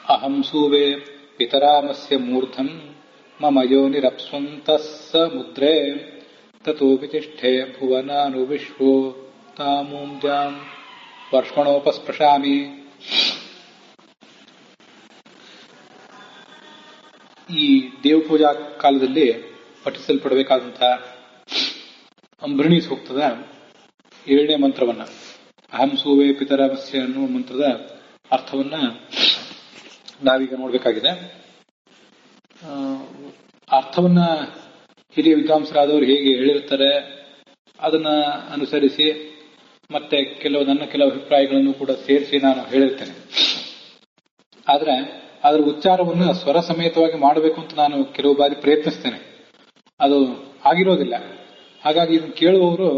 ಅಹಂ ಸೂವೆ ಪಿತರಾಮಸ್ಯ ಮೂರ್ಧನ್ ಮಮ ಯೋನಿರಪ್ಸ್ವಂತಃ ಸಮುದ್ರೇ ತತೋ ವಿತಿಷ್ಠೆ ಭುವನಾನು ವಿಶ್ವೋ ತಾಮೂಂಜಾಂ ವರ್ಷಣೋಪಸ್ಪೃಶಾಮಿ. ಈ ದೇವಪೂಜಾ ಕಾಲದಲ್ಲಿ ಪಠಿಸಲ್ಪಡಬೇಕಾದಂತಹ ಅಂಬೃಣಿ ಸೂಕ್ತದ 7ನೇ ಮಂತ್ರವನ್ನ, ಅಹಂ ಸೂವೆ ಪಿತರಾಮಸ್ಯ ಅನ್ನುವ ಮಂತ್ರದ ಅರ್ಥವನ್ನ ನಾವೀಗ ನೋಡಬೇಕಾಗಿದೆ. ಅರ್ಥವನ್ನ ಹಿರಿಯ ವಿದ್ವಾಂಸರಾದವರು ಹೇಗೆ ಹೇಳಿರ್ತಾರೆ ಅದನ್ನ ಅನುಸರಿಸಿ ಮತ್ತೆ ನನ್ನ ಕೆಲವು ಅಭಿಪ್ರಾಯಗಳನ್ನು ಕೂಡ ಸೇರಿಸಿ ನಾನು ಹೇಳಿರ್ತೇನೆ. ಆದ್ರೆ ಅದರ ಉಚ್ಚಾರವನ್ನು ಸ್ವರ ಸಮೇತವಾಗಿ ಮಾಡಬೇಕು ಅಂತ ನಾನು ಕೆಲವು ಬಾರಿ ಪ್ರಯತ್ನಿಸ್ತೇನೆ, ಅದು ಆಗಿರೋದಿಲ್ಲ. ಹಾಗಾಗಿ ಇದನ್ನು ಕೇಳುವವರು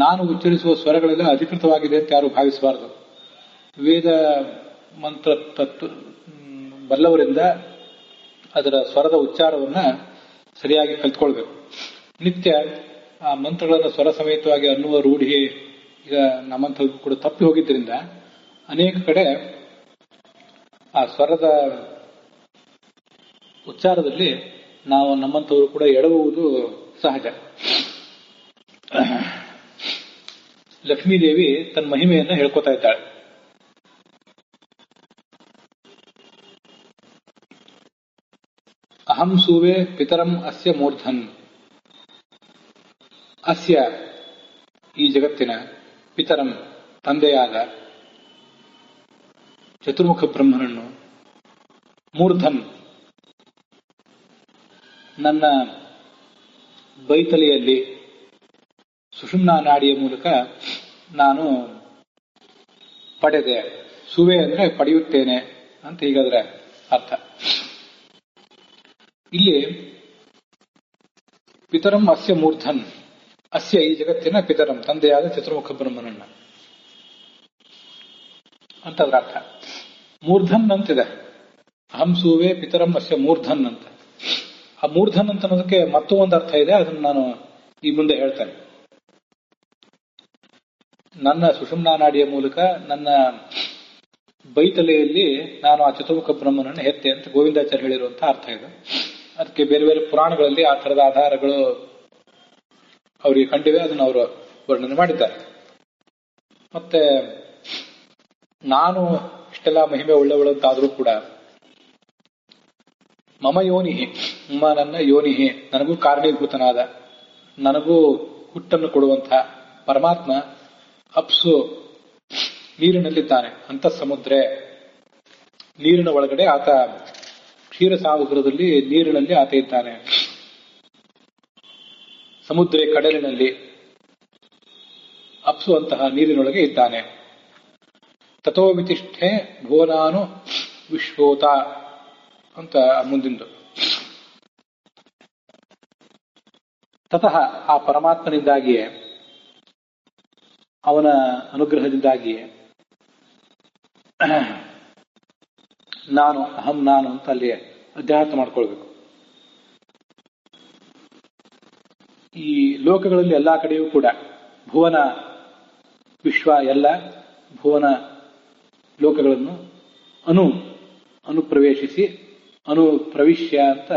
ನಾನು ಉಚ್ಚರಿಸುವ ಸ್ವರಗಳೆಲ್ಲ ಅಧಿಕೃತವಾಗಿದೆ ಅಂತ ಯಾರು ಭಾವಿಸಬಾರದು. ವೇದ ಮಂತ್ರ ತತ್ವ ಬಲ್ಲವರಿಂದ ಅದರ ಸ್ವರದ ಉಚ್ಚಾರವನ್ನ ಸರಿಯಾಗಿ ಕಲ್ತ್ಕೊಳ್ಬೇಕು. ನಿತ್ಯ ಆ ಮಂತ್ರಗಳನ್ನು ಸ್ವರ ಸಮೇತವಾಗಿ ಅನ್ನುವ ರೂಢಿ ಈಗ ನಮ್ಮಂಥದ್ದು ಕೂಡ ತಪ್ಪಿ ಹೋಗಿದ್ದರಿಂದ ಅನೇಕ ಕಡೆ ಆ ಸ್ವರದ ಉಚ್ಚಾರದಲ್ಲಿ ನಾವು ನಮ್ಮಂಥವರು ಕೂಡ ಎಡವುವುದು ಸಹಜ. ಲಕ್ಷ್ಮೀದೇವಿ ತನ್ನ ಮಹಿಮೆಯನ್ನ ಹೇಳ್ಕೊತಾ ಇದ್ದಾಳೆ. ಅಹಂ ಸೂವೆ ಪಿತರಂ ಅಸ್ಯ ಮೂರ್ಧನ್. ಅಸ್ಯ ಈ ಜಗತ್ತಿನ, ಪಿತರಂ ತಂದೆಯಾದ ಚತುರ್ಮುಖ ಬ್ರಹ್ಮನನ್ನು, ಮೂರ್ಧನ್ ನನ್ನ ಬೈತಲೆಯಲ್ಲಿ ಸುಷುಮ್ನಾ ನಾಡಿಯ ಮೂಲಕ ನಾನು ಪಡೆದೆ. ಸುವೆ ಅಂದ್ರೆ ಪಡೆಯುತ್ತೇನೆ ಅಂತ ಹೀಗಾದ್ರೆ ಅರ್ಥ. ಇಲ್ಲಿ ಪಿತರಂ ಅಸ್ಯ ಮೂರ್ಧನ್, ಅಸ್ಯ ಈ ಜಗತ್ತಿನ ಪಿತರಂ ತಂದೆಯಾದ ಚತುರ್ಮುಖ ಬ್ರಹ್ಮನನ್ನ ಅಂತ ಅದರ ಅರ್ಥ. ಮೂರ್ಧನ್ ಅಂತಿದೆ, ಅಹಂ ಸೂವೆ ಪಿತರಂ ಅಸ್ಯ ಮೂರ್ಧನ್ ಅಂತ. ಆ ಮೂರ್ಧನ್ ಅಂತ ಅನ್ನೋದಕ್ಕೆ ಮತ್ತೊಂದು ಅರ್ಥ ಇದೆ, ಅದನ್ನು ನಾನು ಈ ಮುಂದೆ ಹೇಳ್ತೇನೆ. ನನ್ನ ಸುಷುಮ್ನಾ ನಾಡಿಯ ಮೂಲಕ ನನ್ನ ಬೈತಲೆಯಲ್ಲಿ ನಾನು ಆ ಚತುರ್ಮುಖ ಬ್ರಹ್ಮನನ್ನು ಹೆತ್ತೆ ಅಂತ ಗೋವಿಂದಾಚಾರ್ಯ ಹೇಳಿರುವಂತಹ ಅರ್ಥ ಇದೆ. ಅದಕ್ಕೆ ಬೇರೆ ಬೇರೆ ಪುರಾಣಗಳಲ್ಲಿ ಆ ಥರದ ಆಧಾರಗಳು ಅವರಿಗೆ ಕಂಡಿವೆ, ಅದನ್ನು ಅವರು ವರ್ಣನೆ ಮಾಡಿದ್ದಾರೆ. ಮತ್ತೆ ನಾನು ಇಷ್ಟೆಲ್ಲ ಮಹಿಮೆ ಉಳ್ಳವಳಂತಾದರೂ ಕೂಡ ಮಮ ಯೋನಿಹಿ, ನನ್ನ ಯೋನಿಹಿ, ನನಗೂ ಕಾರಣೀಭೂತನಾದ, ನನಗೂ ಹುಟ್ಟನ್ನು ಕೊಡುವಂತಹ ಪರಮಾತ್ಮ ಅಪ್ಸು ನೀರಿನಲ್ಲಿದ್ದಾನೆ. ಅಂತ ಸಮುದ್ರೆ, ನೀರಿನ ಒಳಗಡೆ ಆತ, ಕ್ಷೀರ ಸಾಗರದಲ್ಲಿ ನೀರಿನಲ್ಲಿ ಆತ ಇದ್ದಾನೆ. ಸಮುದ್ರ ಕಡಲಿನಲ್ಲಿ ಅಪ್ಸು ಅಂತಹ ನೀರಿನೊಳಗೆ ಇದ್ದಾನೆ. ತಥೋ ವಿತಿಷ್ಠೆ ಭುವನಾನು ವಿಶ್ವೋತ ಅಂತ ಮುಂದಿಂದು. ತತಃ ಆ ಪರಮಾತ್ಮನಿಂದಾಗಿಯೇ, ಅವನ ಅನುಗ್ರಹದಿಂದಾಗಿಯೇ ನಾನು, ಅಹಂ ನಾನು ಅಂತ ಅಲ್ಲಿ ಅಧ್ಯಾತ್ಮ ಮಾಡ್ಕೊಳ್ಬೇಕು. ಈ ಲೋಕಗಳಲ್ಲಿ ಎಲ್ಲಾ ಕಡೆಯೂ ಕೂಡ ಭುವನ, ವಿಶ್ವ ಎಲ್ಲ ಭುವನ ಲೋಕಗಳನ್ನು ಅನುಪ್ರವೇಶಿಸಿ, ಅನುಪ್ರವಿಶ್ಯ ಅಂತ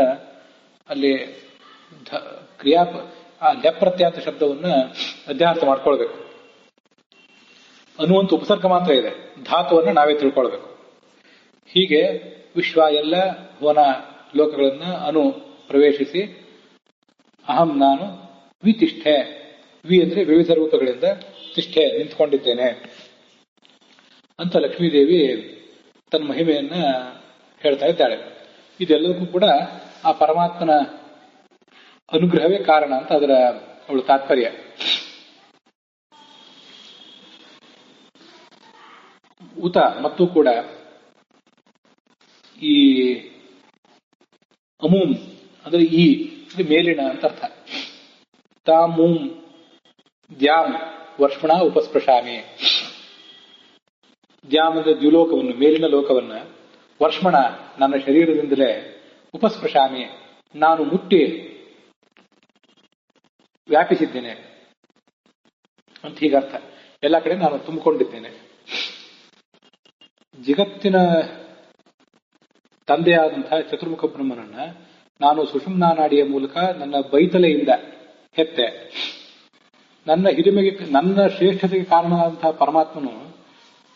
ಅಲ್ಲಿ ಆ ಲೆಪ್ರತ್ಯ ಅಂತ ಶಬ್ದವನ್ನ ಅಧ್ಯಾತ್ಮ ಮಾಡ್ಕೊಳ್ಬೇಕು. ಅನ್ನುವಂತ ಉಪಸರ್ಗ ಮಾತ್ರ ಇದೆ, ಧಾತುವನ್ನು ನಾವೇ ತಿಳ್ಕೊಳ್ಬೇಕು. ಹೀಗೆ ವಿಶ್ವ ಎಲ್ಲ ಭುವನ ಲೋಕಗಳನ್ನ ಪ್ರವೇಶಿಸಿ ಅಹಂ ನಾನು ವಿತಿಷ್ಠೆ, ವಿ ಅಂದ್ರೆ ವಿವಿಧ ರೂಪಗಳಿಂದ, ತಿಷ್ಠೆ ನಿಂತ್ಕೊಂಡಿದ್ದೇನೆ ಅಂತ ಲಕ್ಷ್ಮೀದೇವಿ ತನ್ನ ಮಹಿಮೆಯನ್ನ ಹೇಳ್ತಾ ಇದ್ದಾಳೆ. ಇದೆಲ್ಲದಕ್ಕೂ ಕೂಡ ಆ ಪರಮಾತ್ಮನ ಅನುಗ್ರಹವೇ ಕಾರಣ ಅಂತ ಅದರ ಅವಳ ತಾತ್ಪರ್ಯ. ಉತ ಮತ್ತು ಕೂಡ ಈ ಅಮೂಂ ಅಂದ್ರೆ ಈ ಮೇಲಿನ ಅಂತ ಅರ್ಥ. ತಾಮೂಂ ದ್ಯಾಂ ವರ್ಷಣ ಉಪಸ್ಪೃಶಾಮಿ. ದ್ಯಾಮ್ ಅಂದ್ರೆ ದ್ಯುಲೋಕವನ್ನು, ಮೇಲಿನ ಲೋಕವನ್ನ, ವರ್ಷಣ ನನ್ನ ಶರೀರದಿಂದಲೇ, ಉಪಸ್ಪೃಶಾಮಿ ನಾನು ಮುಟ್ಟಿ ವ್ಯಾಪಿಸಿದ್ದೇನೆ ಅಂತ ಹೀಗರ್ಥ. ಎಲ್ಲ ಕಡೆ ನಾನು ತುಂಬಿಕೊಂಡಿದ್ದೇನೆ. ಜಗತ್ತಿನ ತಂದೆಯಾದಂತಹ ಚತುರ್ಮುಖ ಬ್ರಹ್ಮನನ್ನ ನಾನು ಸುಷುಮ್ನಾ ನಾಡಿಯ ಮೂಲಕ ನನ್ನ ಬೈತಲೆಯಿಂದ ಹೆತ್ತೆ. ನನ್ನ ಹಿರಿಮೆಗೆ, ನನ್ನ ಶ್ರೇಷ್ಠತೆಗೆ ಕಾರಣವಾದಂತಹ ಪರಮಾತ್ಮನು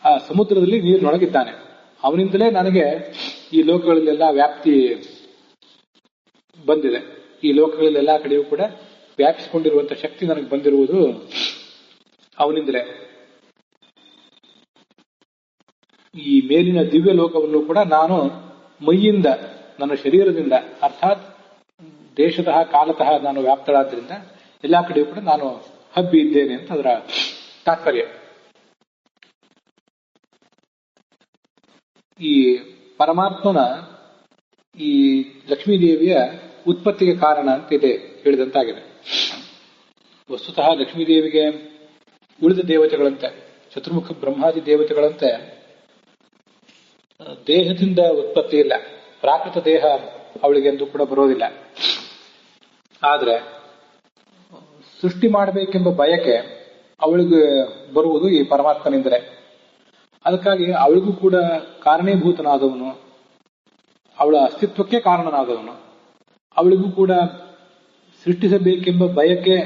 ಆ ಸಮುದ್ರದಲ್ಲಿ ನೀರಿನೊಳಗಿದ್ದಾನೆ. ಅವನಿಂದಲೇ ನನಗೆ ಈ ಲೋಕಗಳಲ್ಲೆಲ್ಲ ವ್ಯಾಪ್ತಿ ಬಂದಿದೆ. ಈ ಲೋಕಗಳಲ್ಲೆಲ್ಲ ಕಡೆಯೂ ಕೂಡ ವ್ಯಾಪಿಸಿಕೊಂಡಿರುವಂತಹ ಶಕ್ತಿ ನನಗೆ ಬಂದಿರುವುದು ಅವನಿಂದಲೇ. ಈ ಮೇಲಿನ ದಿವ್ಯ ಲೋಕವನ್ನು ಕೂಡ ನಾನು ಮೈಯಿಂದ, ನನ್ನ ಶರೀರದಿಂದ, ಅರ್ಥಾತ್ ದೇಶತಃ ಕಾಲತಃ ನಾನು ವ್ಯಾಪ್ತಳಾದ್ರಿಂದ ಎಲ್ಲಾ ಕಡೆಯೂ ಕೂಡ ನಾನು ಹಬ್ಬಿ ಇದ್ದೇನೆ ಅಂತ ಅದರ ತಾತ್ಪರ್ಯ. ಈ ಪರಮಾತ್ಮನ ಈ ಲಕ್ಷ್ಮೀದೇವಿಯ ಉತ್ಪತ್ತಿಗೆ ಕಾರಣ ಅಂತ ಇದೆ ಹೇಳಿದಂತಾಗಿದೆ. ವಸ್ತುತಃ ಲಕ್ಷ್ಮೀದೇವಿಗೆ ಉಳಿದ ದೇವತೆಗಳಂತೆ, ಚತುರ್ಮುಖ ಬ್ರಹ್ಮಾದಿ ದೇವತೆಗಳಂತೆ ದೇಹದಿಂದ ಉತ್ಪತ್ತಿ ಇಲ್ಲ. ಪ್ರಾಕೃತ ದೇಹ ಅವಳಿಗೆ ಎಂದು ಕೂಡ ಬರೋದಿಲ್ಲ. ಆದರೆ ಸೃಷ್ಟಿ ಮಾಡಬೇಕೆಂಬ ಬಯಕೆ ಅವಳಿಗೆ ಬರುವುದು ಈ ಪರಮಾತ್ಮನಿಂದಲೇ. ಅದಕ್ಕಾಗಿ ಅವಳಿಗೂ ಕೂಡ ಕಾರಣೀಭೂತನಾದವನು, ಅವಳ ಅಸ್ತಿತ್ವಕ್ಕೆ ಕಾರಣನಾದವನು, ಅವಳಿಗೂ ಕೂಡ ಸೃಷ್ಟಿಸಬೇಕೆಂಬ ಬಯಕೆ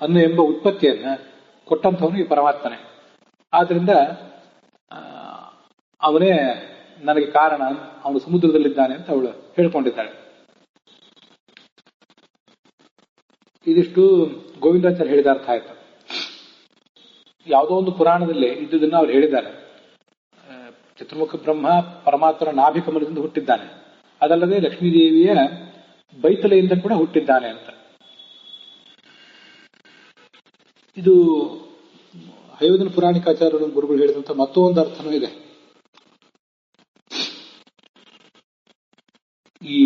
ಅನ್ನು ಎಂಬ ಉತ್ಪತ್ತಿಯನ್ನ ಕೊಟ್ಟಂಥವನು ಈ ಪರಮಾತ್ಮನೇ. ಆದ್ರಿಂದ ಅವನೇ ನನಗೆ ಕಾರಣ, ಅವನು ಸಮುದ್ರದಲ್ಲಿದ್ದಾನೆ ಅಂತ ಅವಳು ಹೇಳ್ಕೊಂಡಿದ್ದಾಳೆ. ಇದಿಷ್ಟು ಗೋವಿಂದಾಚಾರ್ಯ ಹೇಳಿದ ಅರ್ಥ ಆಯ್ತು. ಯಾವುದೋ ಒಂದು ಪುರಾಣದಲ್ಲಿ ಇದ್ದುದನ್ನ ಅವ್ರು ಹೇಳಿದ್ದಾರೆ. ಚತುರ್ಮುಖ ಬ್ರಹ್ಮ ಪರಮಾತ್ಮನ ನಾಭಿಕಮಲದಿಂದ ಹುಟ್ಟಿದ್ದಾನೆ, ಅದಲ್ಲದೆ ಲಕ್ಷ್ಮೀದೇವಿಯ ಬೈತಲೆಯಿಂದ ಕೂಡ ಹುಟ್ಟಿದ್ದಾನೆ ಅಂತ. ಇದು ಹಯೋಧನ ಪುರಾಣಿಕಾಚಾರ್ಯರು ಗುರುಗಳು ಹೇಳಿದಂತ ಮತ್ತೊಂದು ಅರ್ಥನೂ ಇದೆ. ಈ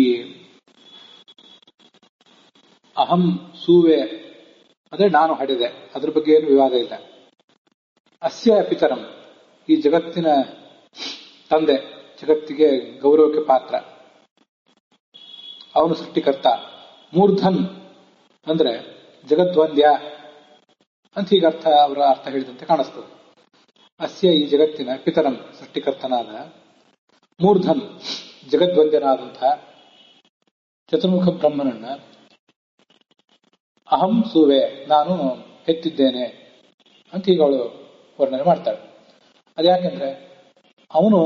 ಅಹಂ ಸೂವೆ ಅಂದ್ರೆ ನಾನು ಹಡೆದೆ, ಅದ್ರ ಬಗ್ಗೆ ಏನು ವಿವಾದ ಇಲ್ಲ. ಅಸ್ಯ ಪಿತರಂ, ಈ ಜಗತ್ತಿನ ತಂದೆ, ಜಗತ್ತಿಗೆ ಗೌರವಕ್ಕೆ ಪಾತ್ರ, ಅವನು ಸೃಷ್ಟಿಕರ್ತ. ಮೂರ್ಧನ್ ಅಂದ್ರೆ ಜಗದ್ವಂದ್ಯ ಅಂತ ಈಗ ಅವರ ಅರ್ಥ ಹೇಳಿದಂತೆ ಕಾಣಿಸ್ತದೆ. ಅಸ್ಯ ಈ ಜಗತ್ತಿನ ಪಿತರಂ ಸೃಷ್ಟಿಕರ್ತನಾದ, ಮೂರ್ಧನ್ ಜಗದ್ವಂದ್ಯನಾದಂತಹ ಚತುರ್ಮುಖ ಬ್ರಹ್ಮನನ್ನ ಅಹಂ ಸೂವೆ ನಾನು ಹೆತ್ತಿದ್ದೇನೆ ಅಂತ ಈಗ ಅವಳು ವರ್ಣನೆ ಮಾಡ್ತಾಳೆ. ಅದ್ಯಾಕೆಂದ್ರೆ ಅವನು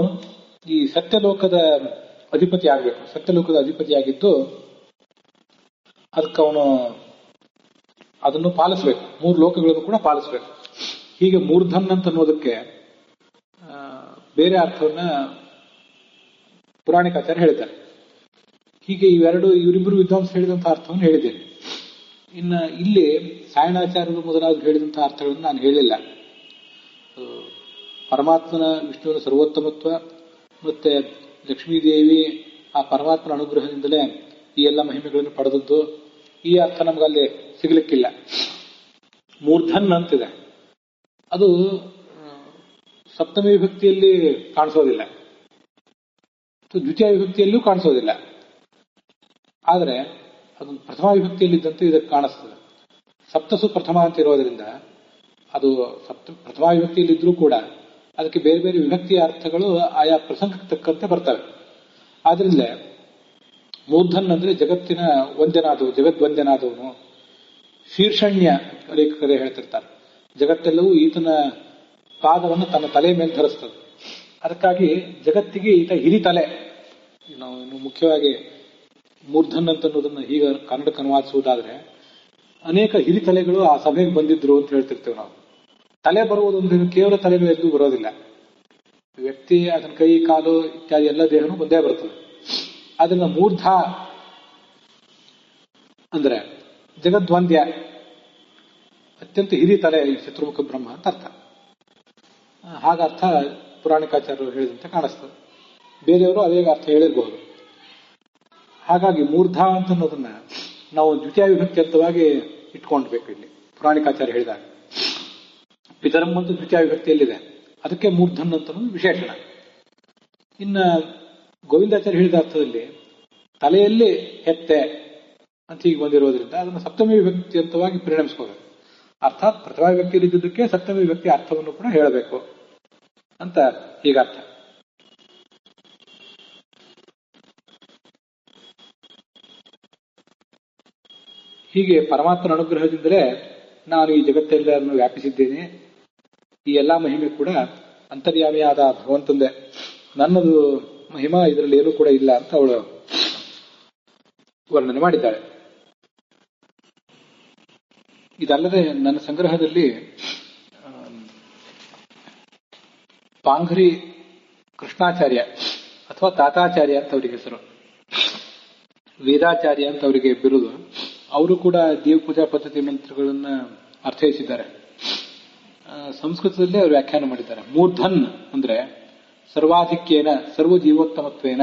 ಈ ಸತ್ಯಲೋಕದ ಅಧಿಪತಿ ಆಗ್ಬೇಕು. ಸತ್ಯಲೋಕದ ಅಧಿಪತಿಯಾಗಿದ್ದು ಅದಕ್ಕೆ ಅವನು ಅದನ್ನು ಪಾಲಿಸ್ಬೇಕು, 3 ಲೋಕಗಳನ್ನು ಕೂಡ ಪಾಲಿಸ್ಬೇಕು. ಹೀಗೆ ಮೂರ್ಧನ್ ಅಂತ ಅನ್ನೋದಕ್ಕೆ ಬೇರೆ ಅರ್ಥವನ್ನ ಪುರಾಣಿಕಾಚಾರ್ಯ ಹೇಳಿದ್ದಾರೆ. ಹೀಗೆ ಇವರಿಬ್ಬರು ವಿದ್ವಾಂಸ ಹೇಳಿದಂತಹ ಅರ್ಥವನ್ನು ಹೇಳಿದ್ದೇನೆ. ಇನ್ನ ಇಲ್ಲಿ ಸಾಯಣಾಚಾರ್ಯರು ಮೊದಲಾದ ಹೇಳಿದಂತಹ ಅರ್ಥಗಳನ್ನು ನಾನು ಹೇಳಿಲ್ಲ. ಪರಮಾತ್ಮನ ವಿಷ್ಣುವಿನ ಸರ್ವೋತ್ತಮತ್ವ ಮತ್ತೆ ಲಕ್ಷ್ಮೀದೇವಿ ಆ ಪರಮಾತ್ಮನ ಅನುಗ್ರಹದಿಂದಲೇ ಈ ಎಲ್ಲ ಮಹಿಮೆಗಳನ್ನು ಪಡೆದದ್ದು, ಈ ಅರ್ಥ ನಮಗಲ್ಲಿ ಸಿಗ್ಲಿಕ್ಕಿಲ್ಲ. ಮೂರ್ಧನ್ ಅಂತಿದೆ, ಅದು ಸಪ್ತಮಿ ವಿಭಕ್ತಿಯಲ್ಲಿ ಕಾಣಿಸೋದಿಲ್ಲ, ದ್ವಿತೀಯ ವಿಭಕ್ತಿಯಲ್ಲೂ ಕಾಣಿಸೋದಿಲ್ಲ. ಆದರೆ ಅದು ಪ್ರಥಮ ವಿಭಕ್ತಿಯಲ್ಲಿದ್ದಂತೆ ಇದಕ್ಕೆ ಕಾಣಿಸ್ತದೆ. ಸಪ್ತಸು ಪ್ರಥಮ ಅಂತ ಇರೋದ್ರಿಂದ ಅದು ಪ್ರಥಮ ವಿಭಕ್ತಿಯಲ್ಲಿದ್ರೂ ಕೂಡ ಅದಕ್ಕೆ ಬೇರೆ ಬೇರೆ ವಿಭಕ್ತಿಯ ಅರ್ಥಗಳು ಆಯಾ ಪ್ರಸಂಗಕ್ಕೆ ತಕ್ಕಂತೆ ಬರ್ತವೆ. ಆದ್ರಿಂದ ಮೂರ್ಧನ್ ಅಂದ್ರೆ ಜಗತ್ತಿನ ವಂದ್ಯನಾದವು, ಜಗದ್ವಂದ್ಯನಾದವನು. ಶೀರ್ಷಣ್ಯ ಲೇಖಕರೇ ಹೇಳ್ತಿರ್ತಾರೆ, ಜಗತ್ತೆಲ್ಲವೂ ಈತನ ಪಾದವನ್ನು ತನ್ನ ತಲೆ ಮೇಲೆ ಧರಿಸ್ತದೆ. ಅದಕ್ಕಾಗಿ ಜಗತ್ತಿಗೆ ಈತ ಹಿರಿತಲೆ. ನಾವು ಇನ್ನು ಮುಖ್ಯವಾಗಿ ಮೂರ್ಧನ್ ಅಂತ ಅನ್ನೋದನ್ನ ಈಗ ಕನ್ನಡಕ್ಕೆ ಅನುವಾದಿಸುವುದಾದ್ರೆ ಅನೇಕ ಹಿರಿತಲೆಗಳು ಆ ಸಭೆಗೆ ಬಂದಿದ್ರು ಅಂತ ಹೇಳ್ತಿರ್ತೇವೆ ನಾವು. ತಲೆ ಬರುವುದೊಂದು ಕೇವಲ ತಲೆಗಳು ಎಲ್ಲೂ ಬರೋದಿಲ್ಲ. ವ್ಯಕ್ತಿ ಅದನ್ನ ಕೈ ಕಾಲು ಇತ್ಯಾದಿ ಎಲ್ಲ ದೇಹನೂ ಒಂದೇ ಬರ್ತದೆ. ಅದನ್ನ ಮೂರ್ಧ ಅಂದ್ರೆ ಜಗದ್ವಂದ್ಯ, ಅತ್ಯಂತ ಹಿರಿ ತಲೆ ಈ ಚತುರ್ಮುಖ ಬ್ರಹ್ಮ ಅಂತ ಅರ್ಥ. ಹಾಗರ್ಥ ಪುರಾಣಿಕಾಚಾರ್ಯರು ಹೇಳಿದಂತೆ ಕಾಣಿಸ್ತದೆ. ಬೇರೆಯವರು ಅದೇ ಅರ್ಥ ಹೇಳಿರಬಹುದು. ಹಾಗಾಗಿ ಮೂರ್ಧ ಅಂತ ಅನ್ನೋದನ್ನ ನಾವು ದ್ವಿತೀಯ ವಿಭಕ್ತಿ ಅರ್ಥವಾಗಿ ಇಟ್ಕೊಂಡ್ಬೇಕು. ಇಲ್ಲಿ ಪುರಾಣಿಕಾಚಾರ್ಯ ಹೇಳಿದಾಗ ಪಿತರಂ ಅಂತ ದ್ವಿತೀಯ ವಿಭಕ್ತಿಯಲ್ಲಿದೆ, ಅದಕ್ಕೆ ಮೂರ್ಧನ್ ಅಂತ ವಿಶೇಷಣ. ಇನ್ನ ಗೋವಿಂದಾಚಾರ್ಯ ಹೇಳಿದ ಅರ್ಥದಲ್ಲಿ ತಲೆಯಲ್ಲಿ ಹೆತ್ತೆ ಅಂತ ಈಗ ಬಂದಿರೋದ್ರಿಂದ ಅದನ್ನು ಸಪ್ತಮಿ ವಿಭಕ್ತಿ ಅಂತವಾಗಿ ಪರಿಣಮಿಸ್ಕೋಬೇಕು. ಅರ್ಥಾತ್ ಪ್ರಥಮ ವಿಭಕ್ತಿಯಲ್ಲಿ ಇದ್ದುದಕ್ಕೆ ಸಪ್ತಮಿ ವಿಭಕ್ತಿ ಅರ್ಥವನ್ನು ಕೂಡ ಹೇಳಬೇಕು ಅಂತ ಹೀಗರ್ಥ. ಹೀಗೆ ಪರಮಾತ್ಮನ ಅನುಗ್ರಹದಿಂದಲೇ ನಾನು ಈ ಜಗತ್ತೆಲ್ಲರನ್ನು ವ್ಯಾಪಿಸಿದ್ದೇನೆ. ಈ ಎಲ್ಲಾ ಮಹಿಮೆ ಕೂಡ ಅಂತರ್ಯಾಮಿಯಾದ ಭಗವಂತಂದೆ. ನನ್ನದು ಮಹಿಮಾ ಇದರಲ್ಲಿ ಏನೂ ಕೂಡ ಇಲ್ಲ ಅಂತ ಅವಳು ವರ್ಣನೆ ಮಾಡಿದ್ದಾಳೆ. ಇದಲ್ಲದೆ ನನ್ನ ಸಂಗ್ರಹದಲ್ಲಿ ಪಾಂಘರಿ ಕೃಷ್ಣಾಚಾರ್ಯ ಅಥವಾ ತಾತಾಚಾರ್ಯ ಅಂತ ಅವರಿಗೆ ಹೆಸರು, ವೇದಾಚಾರ್ಯ ಅಂತ ಅವರಿಗೆ ಬಿರುದು. ಅವರು ಕೂಡ ದೇವ ಪೂಜಾ ಪದ್ಧತಿ ಮಂತ್ರಗಳನ್ನ ಅರ್ಥೈಸಿದ್ದಾರೆ. ಸಂಸ್ಕೃತದಲ್ಲೇ ಅವರು ವ್ಯಾಖ್ಯಾನ ಮಾಡಿದ್ದಾರೆ. ಮೂರ್ಧನ್ ಅಂದ್ರೆ ಸರ್ವಾಧಿಕ್ಯೇನ ಸರ್ವ ಜೀವೋತ್ತಮತ್ವೇನ,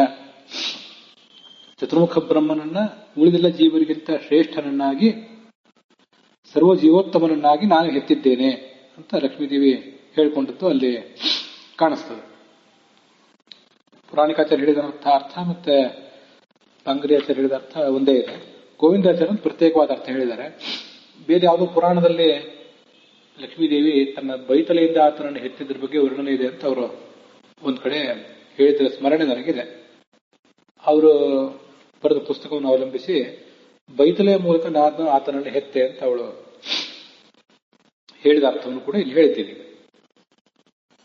ಚತುರ್ಮುಖ ಬ್ರಹ್ಮನನ್ನ ಉಳಿದೆಲ್ಲ ಜೀವರಿಗಿಂತ ಶ್ರೇಷ್ಠನನ್ನಾಗಿ ಸರ್ವ ಜೀವೋತ್ತಮನನ್ನಾಗಿ ನಾನು ಹೆತ್ತಿದ್ದೇನೆ ಅಂತ ಲಕ್ಷ್ಮೀದೇವಿ ಹೇಳಿಕೊಂಡದ್ದು ಅಲ್ಲಿ ಕಾಣಿಸ್ತದೆ. ಪುರಾಣಿಕಾಚಾರ್ಯ ಹೇಳಿದ ಅರ್ಥ ಮತ್ತೆ ಪಾಂಘರಿಯಾಚಾರ್ಯ ಹೇಳಿದ ಅರ್ಥ ಒಂದೇ ಇದೆ. ಗೋವಿಂದಾಚಾರ್ಯ ಪ್ರತ್ಯೇಕವಾದ ಅರ್ಥ ಹೇಳಿದ್ದಾರೆ. ಬೇರೆ ಯಾವುದೋ ಪುರಾಣದಲ್ಲಿ ಲಕ್ಷ್ಮೀದೇವಿ ತನ್ನ ಬೈತಲೆಯಿಂದ ಆತನನ್ನು ಹೆತ್ತಿದ್ರ ಬಗ್ಗೆ ವರ್ಣನೆ ಇದೆ ಅಂತ ಅವರು ಒಂದ್ ಕಡೆ ಹೇಳಿದ ಸ್ಮರಣೆ ನನಗಿದೆ. ಅವರು ಬರೆದ ಪುಸ್ತಕವನ್ನು ಅವಲಂಬಿಸಿ ಬೈತಲೆಯ ಮೂಲಕ ನಾನು ಆತನನ್ನು ಹೆತ್ತೆ ಅಂತ ಅವಳು ಹೇಳಿದ ಅರ್ಥವನ್ನು ಕೂಡ ಇಲ್ಲಿ ಹೇಳ್ತೀನಿ.